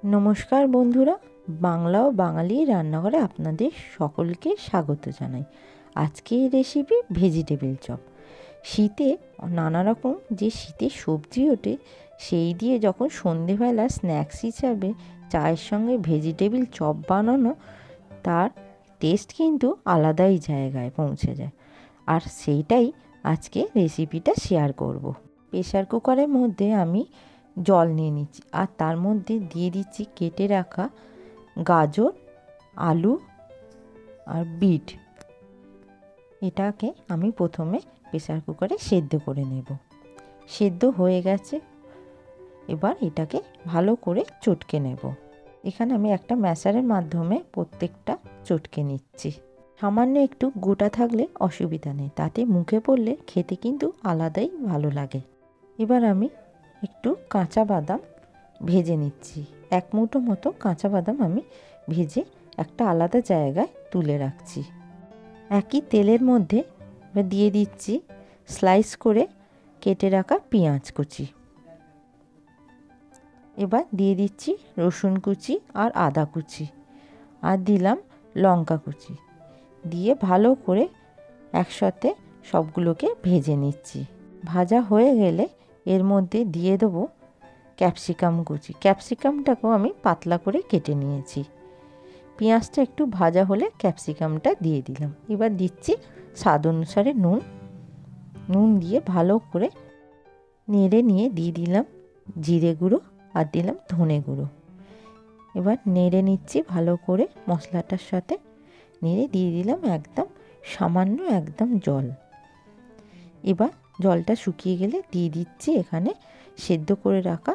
নমস্কার বন্ধুরা, বাংলা ও বাঙালি রান্নাঘরে আপনাদের সকলকে স্বাগত জানাই। আজকের রেসিপি ভেজিটেবিল চপ। শীতে নানা রকম যে শীতের সবজি ওঠে, সেই দিয়ে যখন সন্ধেবেলা স্ন্যাক্স হিসাবে চায়ের সঙ্গে ভেজিটেবিল চপ বানানো, তার টেস্ট কিন্তু আলাদাই জায়গায় পৌঁছে যায়। আর সেইটাই আজকে রেসিপিটা শেয়ার করব। প্রেসার কুকারের মধ্যে আমি জল নিয়ে নিচ্ছি আর তার মধ্যে দিয়ে দিচ্ছি কেটে রাখা গাজর, আলু আর বিট। এটাকে আমি প্রথমে প্রেসার কুকারে সেদ্ধ করে নেব। সেদ্ধ হয়ে গেছে, এবার এটাকে ভালো করে চটকে নেব। এখানে আমি একটা ম্যাশারের মাধ্যমে প্রত্যেকটা চটকে নিচ্ছি। সামান্য একটু গোটা থাকলে অসুবিধা নেই, তাতে মুখে পড়লে খেতে কিন্তু আলাদাই ভালো লাগে। এবার আমি একটু কাঁচা বাদাম ভেজে নিচ্ছি। এক মুঠো মতো কাঁচা বাদাম আমি ভেজে একটা আলাদা জায়গায় তুলে রাখছি। একই তেলের মধ্যে দিয়ে দিচ্ছি স্লাইস করে কেটে রাখা পেঁয়াজ কুচি। এবার দিয়ে দিচ্ছি রসুন কুচি আর আদা কুচি, আর দিলাম লঙ্কা কুচি। দিয়ে ভালো করে একসাথে সবগুলোকে ভেজে নিচ্ছি। ভাজা হয়ে গেলে এর মধ্যে দিয়ে দেবো ক্যাপসিকাম কুচি। ক্যাপসিকামটাকেও আমি পাতলা করে কেটে নিয়েছি। পেঁয়াজটা একটু ভাজা হলে ক্যাপসিকামটা দিয়ে দিলাম। এবার দিচ্ছি স্বাদ অনুসারে নুন দিয়ে ভালো করে নেড়ে নিয়ে দিয়ে দিলাম জিরে গুঁড়ো আর দিলাম ধনে গুঁড়ো। এবার নেড়ে নিচ্ছি ভালো করে মশলাটার সাথে, নেড়ে দিয়ে দিলাম সামান্য জল। এবার জলটা শুকিয়ে গেলে দিয়ে দিচ্ছি এখানে সেদ্ধ করে রাখা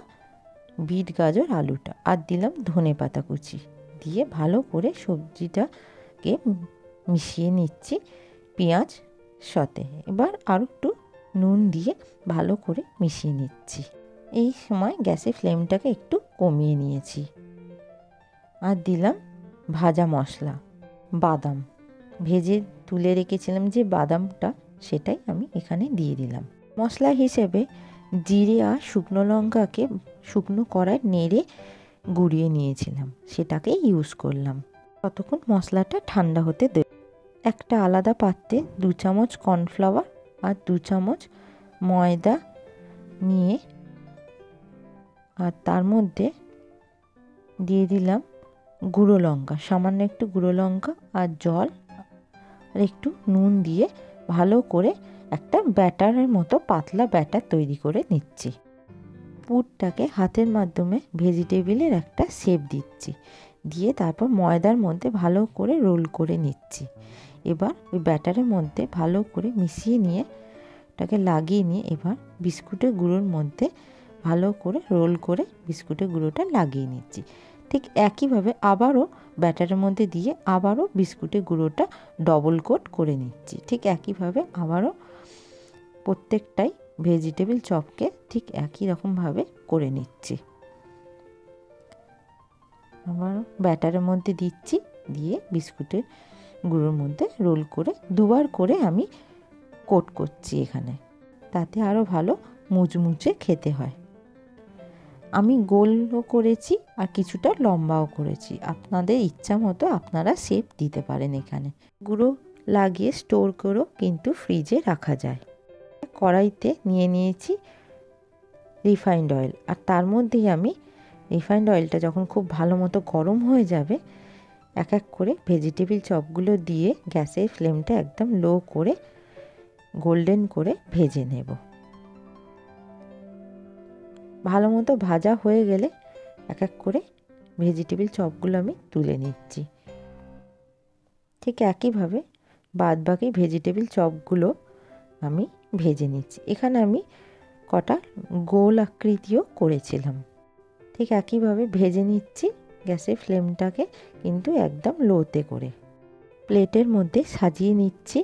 বিট, গাজর, আলুটা, আর দিলাম ধনে পাতা কুচি। দিয়ে ভালো করে সবজিটাকে মিশিয়ে নিচ্ছি পেঁয়াজ সাথে। এবার আর একটু নুন দিয়ে ভালো করে মিশিয়ে নিচ্ছি। এই সময় গ্যাসের ফ্লেমটাকে একটু কমিয়ে নিয়েছি। আর দিলাম ভাজা মশলা, বাদাম ভেজে তুলে রেখেছিলাম যে বাদামটা, সেটাই আমি এখানে দিয়ে দিলাম। মশলা হিসেবে জিরে আর শুকনো লঙ্কাকে শুকনো কড়ায় নেড়ে গুঁড়িয়ে নিয়েছিলাম, সেটাকে ইউজ করলাম। ততক্ষণ মশলাটা ঠান্ডা হতে দেব। একটা আলাদা পাত্রে 2 চামচ কর্নফ্লাওয়ার আর 2 চামচ ময়দা নিয়ে, আর তার মধ্যে দিয়ে দিলাম গুঁড়ো লঙ্কা, সামান্য একটু গুঁড়ো লঙ্কা আর জল আর একটু নুন দিয়ে ভালো করে একটা ব্যাটারের মতো পাতলা ব্যাটার তৈরি করে নিচ্ছি। পুরটাকে হাতের মাধ্যমে ভেজিটেবিলের একটা শেপ দিচ্ছি, দিয়ে তারপর ময়দার মধ্যে ভালো করে রোল করে নিচ্ছি। এবার ওই ব্যাটারের মধ্যে ভালো করে মিশিয়ে নিয়ে ওটাকে লাগিয়ে নিয়ে এবার বিস্কুটের গুঁড়োর মধ্যে ভালো করে রোল করে বিস্কুটের গুঁড়োটা লাগিয়ে নিচ্ছি। ঠিক একইভাবে আবারও ব্যাটারের মধ্যে দিয়ে আবারও বিস্কুটের গুঁড়োটা ডবল কোট করে নিচ্ছি। ঠিক একইভাবে আবারও প্রত্যেকটাই ভেজিটেবিল চপকে ঠিক একই রকমভাবে করে নিচ্ছি। আবার ব্যাটারের মধ্যে দিচ্ছি, দিয়ে বিস্কুটের গুঁড়োর মধ্যে রোল করে 2বার করে আমি কোট করছি এখানে, তাতে আরও ভালো মুচমুচে খেতে হয়। আমি গোলও করেছি আর কিছুটা লম্বাও করেছি, আপনাদের ইচ্ছা মতো আপনারা শেপ দিতে পারেন। এখানে গুঁড়ো লাগিয়ে স্টোর করেও কিন্তু ফ্রিজে রাখা যায়। কড়াইতে নিয়ে নিয়েছি রিফাইন্ড অয়েল, আর তার মধ্যেই আমি রিফাইন্ড অয়েলটা যখন খুব ভালো মতো গরম হয়ে যাবে, এক এক করে ভেজিটেবিল চপগুলো দিয়ে গ্যাসের ফ্লেমটা একদম লো করে গোল্ডেন করে ভেজে নেব। ভালো মতো ভাজা হয়ে গেলে এক এক করে ভেজিটেবিল চপগুলো আমি তুলে নিচ্ছি। ঠিক একইভাবে বাদবাকি ভেজিটেবিল চপগুলো আমি ভেজে নিচ্ছি। এখানে আমি কটা গোল আকৃতিও করেছিলাম। ঠিক একইভাবে ভেজে নিচ্ছি, গ্যাসের ফ্লেমটাকে কিন্তু একদম লোতে করে। প্লেটের মধ্যে সাজিয়ে নিচ্ছি।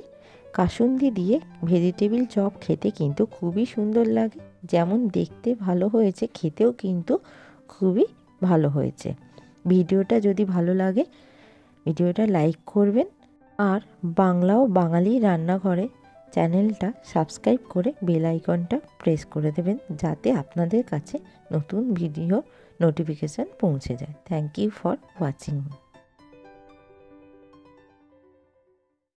কাসুন্দি দিয়ে ভেজিটেবিল চপ খেতে কিন্তু খুবই সুন্দর লাগে। যেমন দেখতে ভালো হয়েছে, খেতেও কিন্তু খুবই ভালো হয়েছে। ভিডিওটা যদি ভালো লাগে ভিডিওটা লাইক করবেন, আর বাংলা ও বাঙালি রান্নাঘরে চ্যানেলটা সাবস্ক্রাইব করে বেল আইকনটা প্রেস করে দেবেন, যাতে আপনাদের কাছে নতুন ভিডিও নোটিফিকেশান পৌঁছে যায়। Thank you for watching.